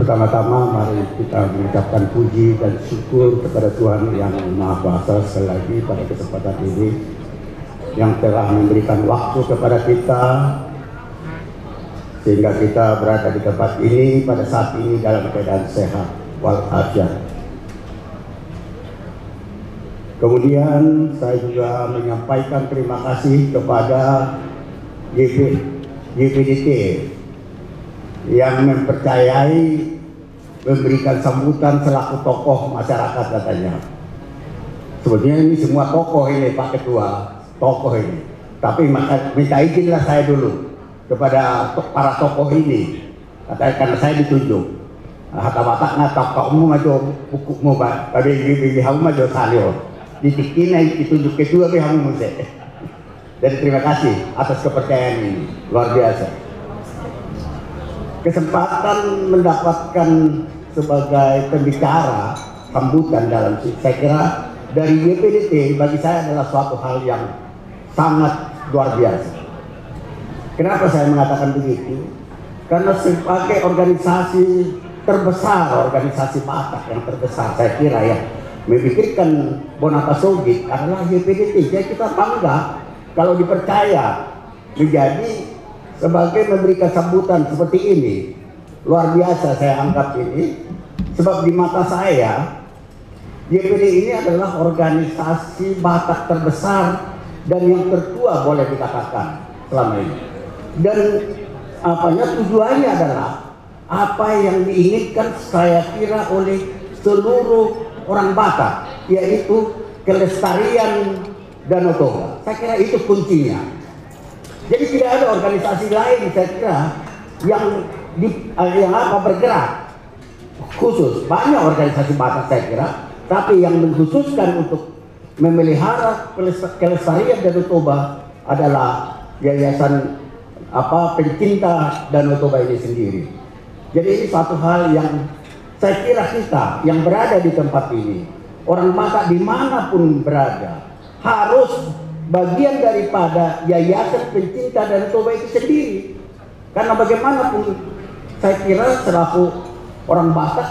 Pertama-tama mari kita mengucapkan puji dan syukur kepada Tuhan yang Maha Kuasa sekali lagi pada kesempatan ini yang telah memberikan waktu kepada kita sehingga kita berada di tempat ini pada saat ini dalam keadaan sehat walafiat. Kemudian saya juga menyampaikan terima kasih kepada YPDT yang mempercayai memberikan sambutan selaku tokoh masyarakat katanya. Sebetulnya ini semua tokoh ini Pak Ketua, tokoh ini. Tapi minta izinlah saya dulu kepada para tokoh ini, karena saya ditunjuk. Hata-hata ngatak kau mu maju bukumu Pak, tapi di kamu maju salio. Ditikina ditunjuk kedua be kamu muse. Dan terima kasih atas kepercayaan ini, luar biasa. Kesempatan mendapatkan sebagai pembicara sambutan dalam saya kira dari YPDT bagi saya adalah suatu hal yang sangat luar biasa. Kenapa saya mengatakan begitu? Karena sebagai organisasi terbesar, organisasi Batak yang terbesar saya kira ya, memikirkan Bonata Sogit adalah YPDT. Jadi kita bangga kalau dipercaya menjadi sebagai memberikan sambutan seperti ini. Luar biasa saya anggap ini, sebab di mata saya YPD ini adalah organisasi Batak terbesar dan yang tertua boleh dikatakan selama ini. Dan tujuannya adalah apa yang diinginkan saya kira oleh seluruh orang Batak, yaitu kelestarian Danau Toba. Saya kira itu kuncinya. Jadi tidak ada organisasi lain saya kira yang bergerak khusus. Banyak organisasi Batak saya kira, tapi yang mengkhususkan untuk memelihara kelestarian Danau Toba adalah Yayasan pencinta Danau Toba ini sendiri. Jadi ini suatu hal yang saya kira kita yang berada di tempat ini, orang Batak dimanapun berada, harus bagian daripada Yayasan Pencinta Danau Toba itu sendiri. Karena bagaimanapun saya kira selaku orang Batak,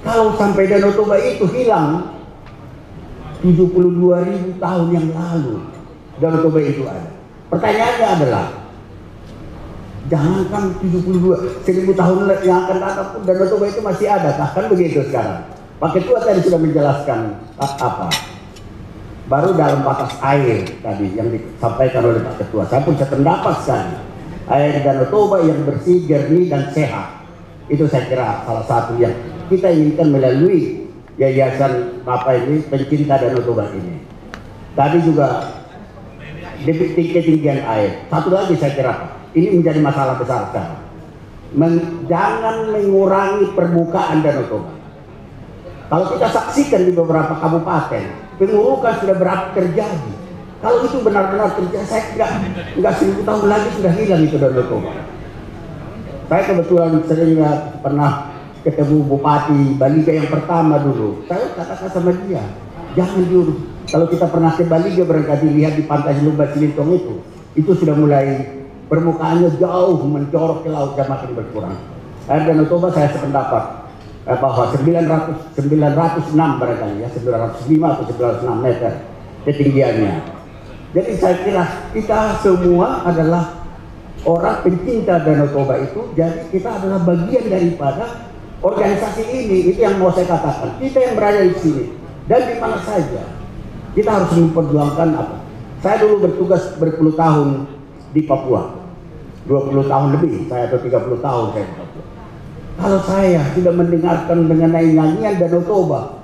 kalau sampai Danau Toba itu hilang 72.000 tahun yang lalu Danau Toba itu ada. Pertanyaannya adalah, jangankan 1.000 tahun yang akan datang pun Danau Toba itu masih ada. Kan begitu sekarang. Pak Ketua tadi sudah menjelaskan baru dalam batas air tadi yang disampaikan oleh Pak Ketua. Saya pun sependapat sekali. Air Danau Toba yang bersih, jernih dan sehat. Itu saya kira salah satu yang kita inginkan melalui Yayasan Pencinta Danau Toba ini. Tadi juga debit ketinggian air. Satu lagi saya kira ini menjadi masalah besar sekarang. Jangan mengurangi permukaan Danau Toba. Kalau kita saksikan di beberapa kabupaten, pengurukan sudah berapa terjadi. Kalau itu benar-benar terjadi, saya enggak 1.000 tahun lagi sudah hilang itu Danau Toba. Saya kebetulan sering pernah ketemu Bupati Baliga yang pertama dulu. Saya katakan sama dia, jangan diurus. Kalau kita pernah ke Baliga barangkali lihat di pantai Lumba Cilintong itu sudah mulai permukaannya jauh mencorok ke laut dan makin berkurang. Air Danau Toba saya sependapat bahwa 906 barangkali ya, 905 atau 906 meter ketinggiannya. Jadi saya kira kita semua adalah orang pencinta Danau Toba itu, jadi kita adalah bagian daripada organisasi ini. Itu yang mau saya katakan. Kita yang berada di sini dan di mana saja, kita harus memperjuangkan apa? Saya dulu bertugas berpuluh tahun di Papua, 20 tahun lebih, saya atau 30 tahun saya di Papua. Kalau saya tidak mendengarkan mengenai nyanyian Danau Toba,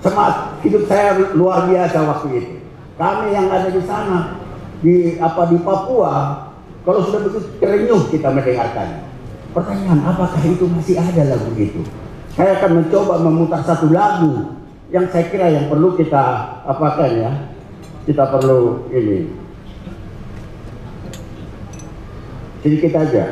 semangat hidup saya luar biasa waktu itu. Kami yang ada di sana di Papua, kalau sudah begitu terenyuh kita mendengarkannya. Pertanyaan, apakah itu masih ada lagu itu? Saya akan mencoba memutar satu lagu yang saya kira yang perlu kita apakan ya. Kita perlu ini sedikit aja.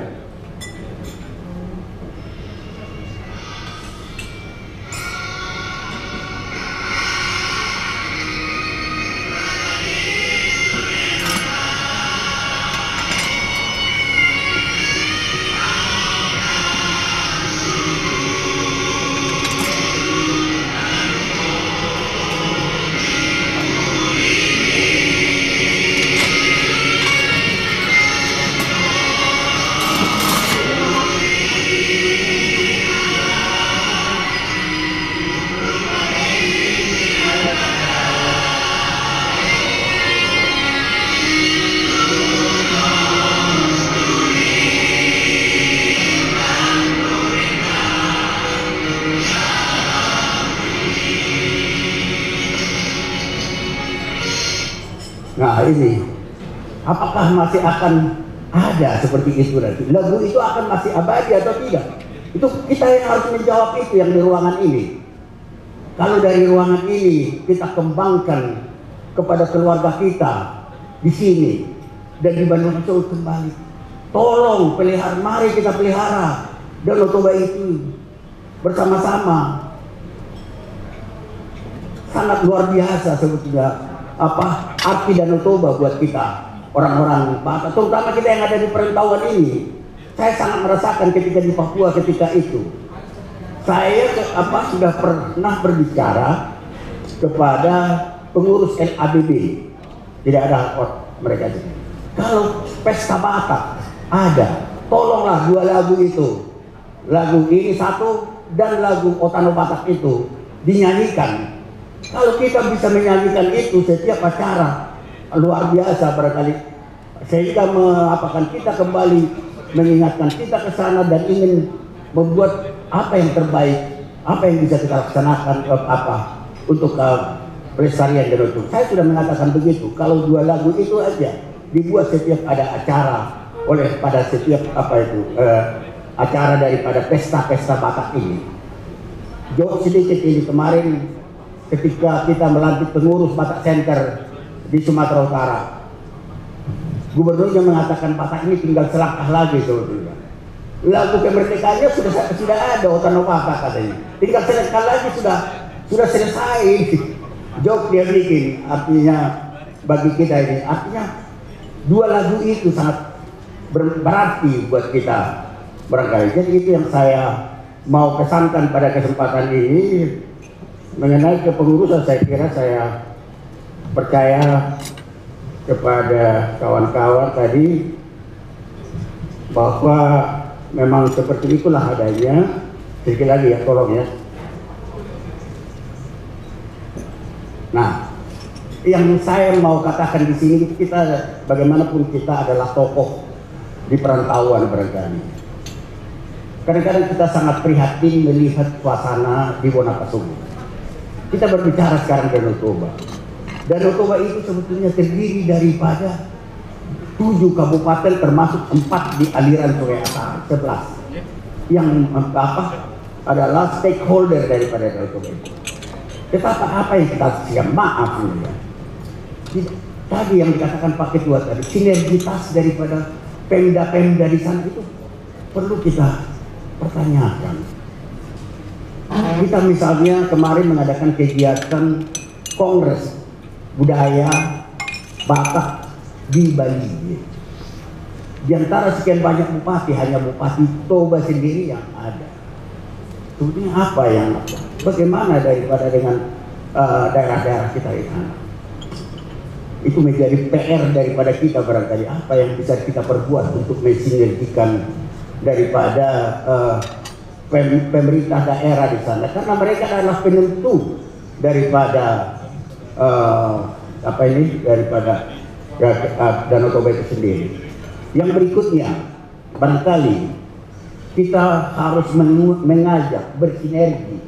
Nah ini, apakah masih akan ada seperti itu nanti? Lagu itu akan masih abadi atau tidak? Itu kita yang harus menjawab itu yang di ruangan ini. Kalau dari ruangan ini kita kembangkan kepada keluarga kita di sini dan di Bandung Ancol kembali, tolong pelihara, mari kita pelihara Danau Toba itu bersama-sama. Sangat luar biasa sebetulnya arti Danau Toba buat kita orang-orang Batak, terutama kita yang ada di perantauan ini. Saya sangat merasakan ketika di Papua ketika itu. Saya sudah pernah berbicara kepada pengurus LABB, tidak ada mereka juga. Kalau pesta Batak ada, tolonglah 2 lagu itu, lagu ini satu dan lagu Otano Batak itu dinyanyikan. Kalau kita bisa menyanyikan itu setiap acara, luar biasa barangkali, sehingga kita kembali mengingatkan kita ke sana dan ingin membuat apa yang terbaik, apa yang bisa kita laksanakan untuk pelestarian Danau Toba. Saya sudah mengatakan begitu. Kalau 2 lagu itu aja dibuat setiap ada acara pada setiap acara daripada pesta-pesta Batak ini. Jauh sedikit ini kemarin ketika kita melantik pengurus Batak Center di Sumatera Utara, gubernurnya mengatakan Batak ini tinggal selangkah lagi sebetulnya. Lagu kemerdekaannya sudah ada Otano Batak katanya. Tinggal selangkah lagi sudah selesai. Jok dia bikin, artinya bagi kita ini, artinya 2 lagu itu sangat berarti buat kita barangkali. Jadi itu yang saya mau pesankan pada kesempatan ini. Mengenai kepengurusan, saya kira saya percaya kepada kawan-kawan tadi bahwa memang seperti itulah adanya. Sedikit lagi ya, tolong ya. Nah, yang saya mau katakan di sini, kita bagaimanapun kita adalah tokoh di perantauan barangkali. Kadang-kadang kita sangat prihatin melihat suasana di Wonosobo. Kita berbicara sekarang Danau Toba. Danau Toba itu sebetulnya terdiri daripada 7 kabupaten termasuk 4 di aliran Sungai Atara, 11 yang adalah stakeholder daripada Danau Toba itu. Tetapi apa yang kita siap maaf ya. Tadi yang dikatakan Pak Ketua tadi, sinergitas daripada pemda-pemda di sana itu perlu kita pertanyakan. Kita misalnya kemarin mengadakan kegiatan Kongres Budaya Batak di Bali. Di antara sekian banyak bupati, hanya Bupati Toba sendiri yang ada. Sebetulnya apa yang bagaimana daripada dengan daerah-daerah kita di sana? Itu menjadi PR daripada kita barangkali. Apa yang bisa kita perbuat untuk mensinergikan daripada pemerintah daerah di sana, karena mereka adalah penentu daripada daripada Danau Toba itu sendiri. Yang berikutnya, barangkali kita harus mengajak bersinergi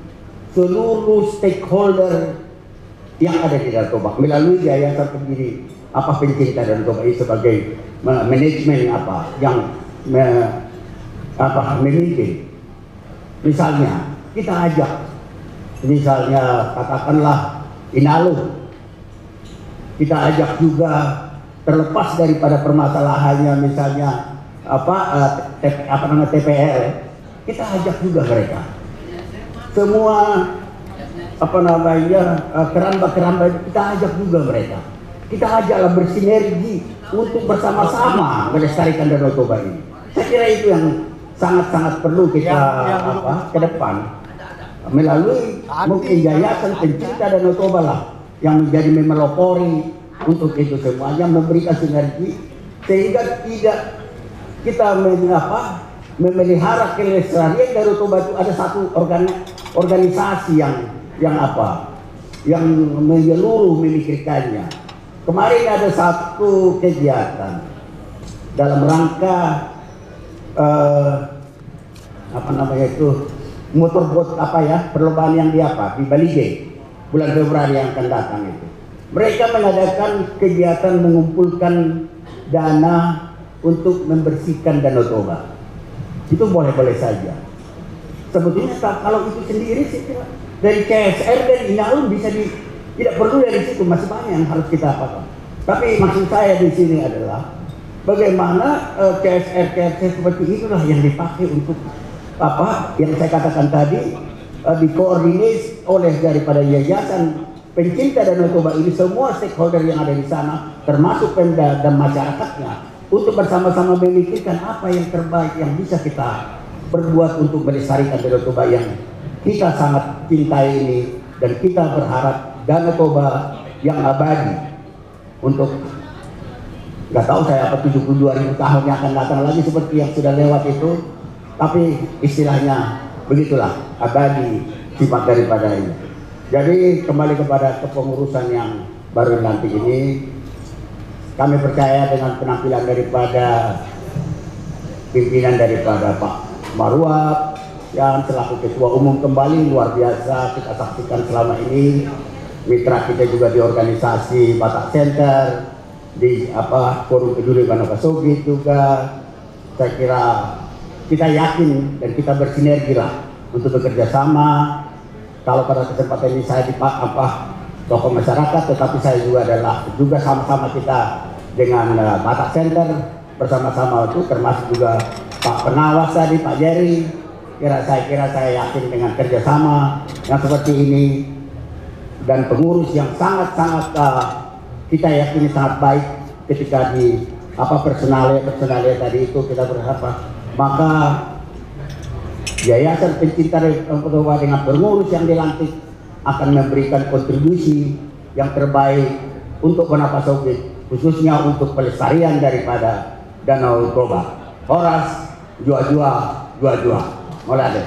seluruh stakeholder yang ada di Danau Toba melalui yayasan pendiri pencinta Danau Toba ini sebagai manajemen yang memimpin. Misalnya kita ajak, misalnya katakanlah Inalum, kita ajak juga terlepas daripada permasalahannya misalnya TPR, kita ajak juga mereka. Semua keramba-keramba kita ajak juga mereka. Kita ajaklah bersinergi untuk bersama-sama melestarikan Danau Toba ini. Saya kira itu yang sangat-sangat perlu kita ke depan, melalui mungkin yayasan pencinta Danau Toba lah yang menjadi memelopori untuk itu semuanya, memberikan sinergi sehingga tidak kita memelihara kelestarian Danau Toba itu ada satu organisasi yang menyeluruh memikirkannya. Kemarin ada satu kegiatan dalam rangka motorboat perlombaan yang di Balige bulan Februari yang akan datang itu. Mereka mengadakan kegiatan mengumpulkan dana untuk membersihkan Danau Toba. Itu boleh-boleh saja. Sebetulnya kalau itu sendiri sih dari KSR dan Inalum tidak perlu dari situ, masih banyak yang harus kita apakan. Tapi maksud saya di sini adalah bagaimana KSR seperti itulah yang dipakai untuk yang saya katakan tadi, dikoordinasi oleh daripada yayasan pencinta Danau Toba ini, semua stakeholder yang ada di sana termasuk Pemda dan masyarakatnya, untuk bersama-sama memikirkan apa yang terbaik yang bisa kita berbuat untuk melestarikan Danau Toba yang kita sangat cintai ini, dan kita berharap Danau Toba yang abadi untuk nggak tahu saya 72.000 tahun yang akan datang lagi seperti yang sudah lewat itu, tapi istilahnya begitulah, abadi sifat daripada ini. Jadi kembali kepada kepengurusan yang baru nanti ini, kami percaya dengan penampilan daripada pimpinan daripada Pak Marwah yang selaku ketua umum kembali, luar biasa kita saksikan selama ini. Mitra kita juga di organisasi Batak Center, di Forum Peduli Banakasogi juga. Saya kira kita yakin dan kita bersinergi lah untuk bekerja sama. Kalau pada kesempatan ini saya di tokoh masyarakat, tetapi saya juga sama-sama kita dengan Batak Center bersama-sama itu, termasuk juga Pak Penawas tadi, Pak Jerry. Saya kira saya yakin dengan kerjasama yang seperti ini dan pengurus yang sangat-sangat kita yakini sangat baik ketika di personalia tadi itu kita berharap, maka Yayasan Pencinta Danau Toba dengan pengurus yang dilantik akan memberikan kontribusi yang terbaik untuk Banakasogi, khususnya untuk pelestarian daripada Danau Toba. Horas, jua-jua, mulai.